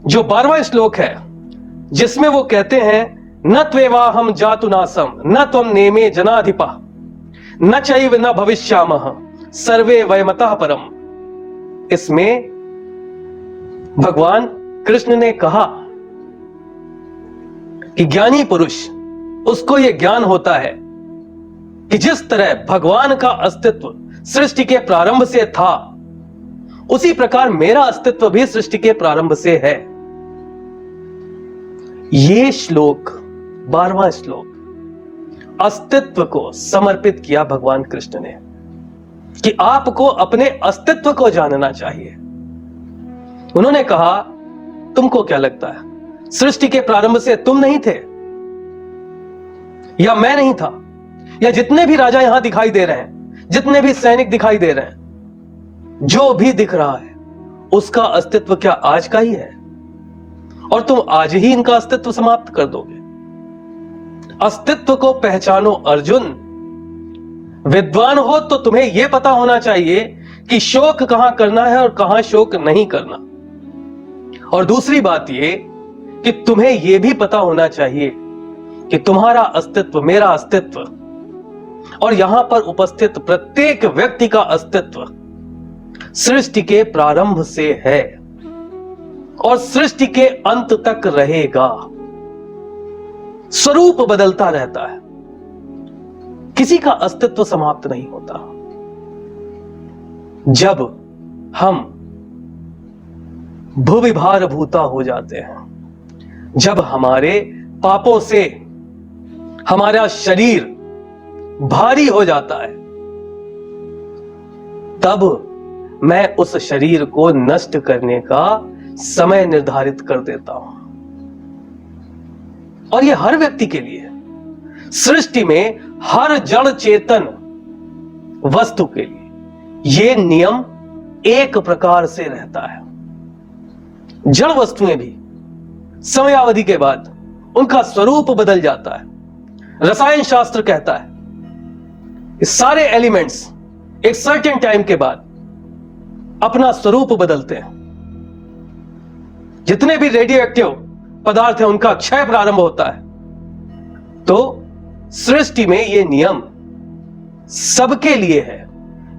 जो 12वां श्लोक है, जिसमें वो कहते हैं न त्वेवाहम जातुनासम न त्वम नेमे जनाधिपा न चैव न भविष्यामः सर्वे वयमतः परम। इसमें भगवान कृष्ण ने कहा कि ज्ञानी पुरुष, उसको यह ज्ञान होता है कि जिस तरह भगवान का अस्तित्व सृष्टि के प्रारंभ से था, उसी प्रकार मेरा अस्तित्व भी सृष्टि के प्रारंभ से है। ये श्लोक, 12वां श्लोक, अस्तित्व को समर्पित किया भगवान कृष्ण ने कि आपको अपने अस्तित्व को जानना चाहिए। उन्होंने कहा, तुमको क्या लगता है सृष्टि के प्रारंभ से तुम नहीं थे, या मैं नहीं था, या जितने भी राजा यहां दिखाई दे रहे हैं, जितने भी सैनिक दिखाई दे रहे हैं, जो भी दिख रहा है उसका अस्तित्व क्या आज का ही है? और तुम आज ही इनका अस्तित्व समाप्त कर दोगे। अस्तित्व को पहचानो अर्जुन। विद्वान हो तो तुम्हें यह पता होना चाहिए कि शोक कहां करना है और कहां शोक नहीं करना। और दूसरी बात यह कि तुम्हें यह भी पता होना चाहिए कि तुम्हारा अस्तित्व, मेरा अस्तित्व और यहां पर उपस्थित प्रत्येक व्यक्ति का अस्तित्व सृष्टि के प्रारंभ से है और सृष्टि के अंत तक रहेगा। स्वरूप बदलता रहता है, किसी का अस्तित्व समाप्त नहीं होता। जब हम भूविभार भूता हो जाते हैं, जब हमारे पापों से हमारा शरीर भारी हो जाता है, तब मैं उस शरीर को नष्ट करने का समय निर्धारित कर देता हूं। और यह हर व्यक्ति के लिए, सृष्टि में हर जड़ चेतन वस्तु के लिए यह नियम एक प्रकार से रहता है। जड़ वस्तुएं भी समयावधि के बाद उनका स्वरूप बदल जाता है। रसायन शास्त्र कहता है इस सारे एलिमेंट्स एक सर्टेन टाइम के बाद अपना स्वरूप बदलते हैं। जितने भी रेडियो एक्टिव पदार्थ हैं उनका क्षय प्रारंभ होता है। तो सृष्टि में यह नियम सबके लिए है,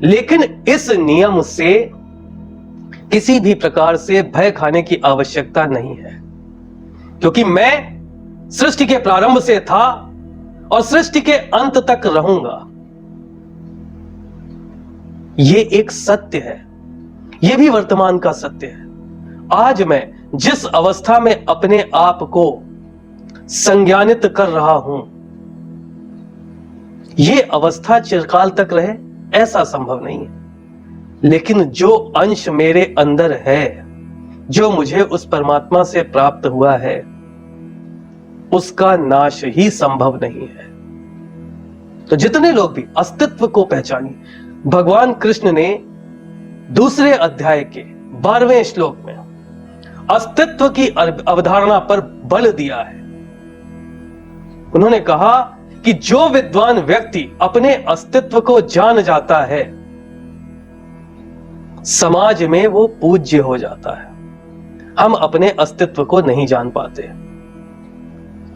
लेकिन इस नियम से किसी भी प्रकार से भय खाने की आवश्यकता नहीं है, क्योंकि मैं सृष्टि के प्रारंभ से था और सृष्टि के अंत तक रहूंगा। यह एक सत्य है, यह भी वर्तमान का सत्य है। आज मैं जिस अवस्था में अपने आप को संज्ञानित कर रहा हूं, यह अवस्था चिरकाल तक रहे ऐसा संभव नहीं है। लेकिन जो अंश मेरे अंदर है, जो मुझे उस परमात्मा से प्राप्त हुआ है, उसका नाश ही संभव नहीं है। तो जितने लोग भी अस्तित्व को पहचानिए, भगवान कृष्ण ने दूसरे अध्याय के 12वें श्लोक में अस्तित्व की अवधारणा पर बल दिया है। उन्होंने कहा कि जो विद्वान व्यक्ति अपने अस्तित्व को जान जाता है, समाज में वो पूज्य हो जाता है। हम अपने अस्तित्व को नहीं जान पाते।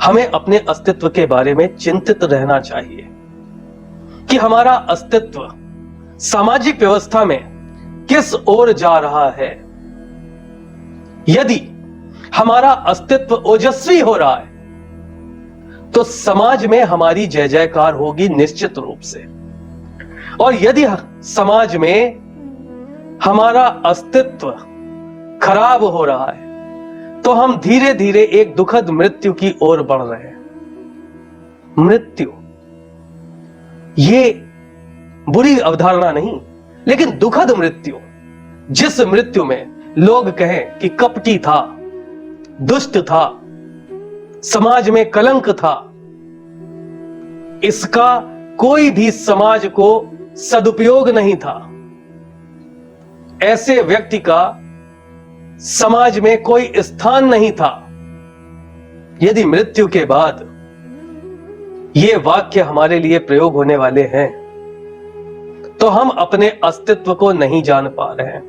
हमें अपने अस्तित्व के बारे में चिंतित रहना चाहिए कि हमारा अस्तित्व सामाजिक व्यवस्था में किस ओर जा रहा है। यदि हमारा अस्तित्व ओजस्वी हो रहा है तो समाज में हमारी जय जयकार होगी निश्चित रूप से। और यदि समाज में हमारा अस्तित्व खराब हो रहा है तो हम धीरे धीरे एक दुखद मृत्यु की ओर बढ़ रहे हैं। मृत्यु ये बुरी अवधारणा नहीं, लेकिन दुखद मृत्यु, जिस मृत्यु में लोग कहें कि कपटी था, दुष्ट था, समाज में कलंक था, इसका कोई भी समाज को सदुपयोग नहीं था। ऐसे व्यक्ति का समाज में कोई स्थान नहीं था। यदि मृत्यु के बाद ये वाक्य हमारे लिए प्रयोग होने वाले हैं तो हम अपने अस्तित्व को नहीं जान पा रहे हैं।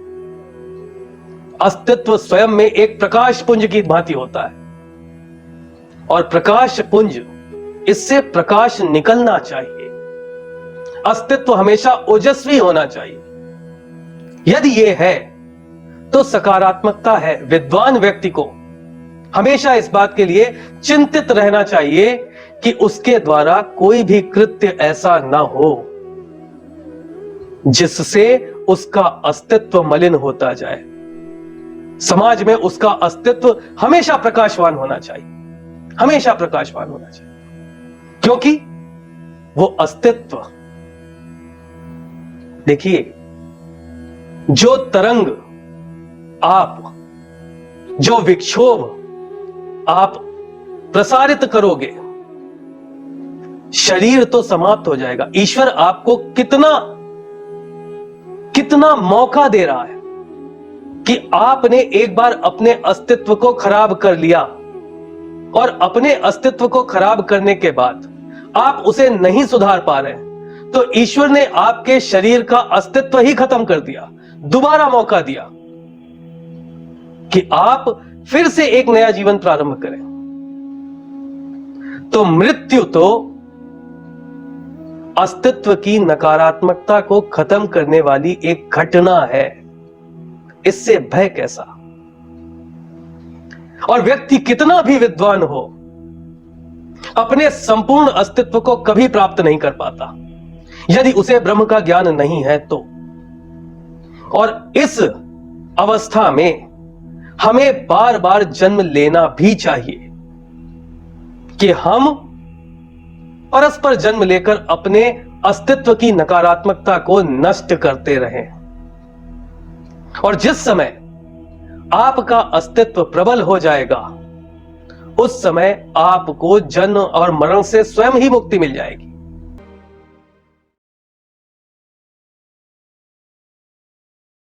अस्तित्व स्वयं में एक प्रकाश पुंज की भांति होता है, और प्रकाश पुंज, इससे प्रकाश निकलना चाहिए। अस्तित्व हमेशा ओजस्वी होना चाहिए। यदि यह है तो सकारात्मकता है। विद्वान व्यक्ति को हमेशा इस बात के लिए चिंतित रहना चाहिए कि उसके द्वारा कोई भी कृत्य ऐसा ना हो जिससे उसका अस्तित्व मलिन होता जाए। समाज में उसका अस्तित्व हमेशा प्रकाशवान होना चाहिए, हमेशा प्रकाशवान होना चाहिए, क्योंकि वो अस्तित्व, देखिए, जो तरंग आप, जो विक्षोभ आप प्रसारित करोगे, शरीर तो समाप्त हो जाएगा। ईश्वर आपको कितना कितना मौका दे रहा है कि आपने एक बार अपने अस्तित्व को खराब कर लिया, और अपने अस्तित्व को खराब करने के बाद आप उसे नहीं सुधार पा रहे हैं, तो ईश्वर ने आपके शरीर का अस्तित्व ही खत्म कर दिया। दोबारा मौका दिया कि आप फिर से एक नया जीवन प्रारंभ करें। तो मृत्यु तो अस्तित्व की नकारात्मकता को खत्म करने वाली एक घटना है। इससे भय कैसा? और व्यक्ति कितना भी विद्वान हो, अपने संपूर्ण अस्तित्व को कभी प्राप्त नहीं कर पाता यदि उसे ब्रह्म का ज्ञान नहीं है तो। और इस अवस्था में हमें बार बार जन्म लेना भी चाहिए कि हम परस्पर जन्म लेकर अपने अस्तित्व की नकारात्मकता को नष्ट करते रहें। और जिस समय आपका अस्तित्व प्रबल हो जाएगा, उस समय आपको जन्म और मरण से स्वयं ही मुक्ति मिल जाएगी।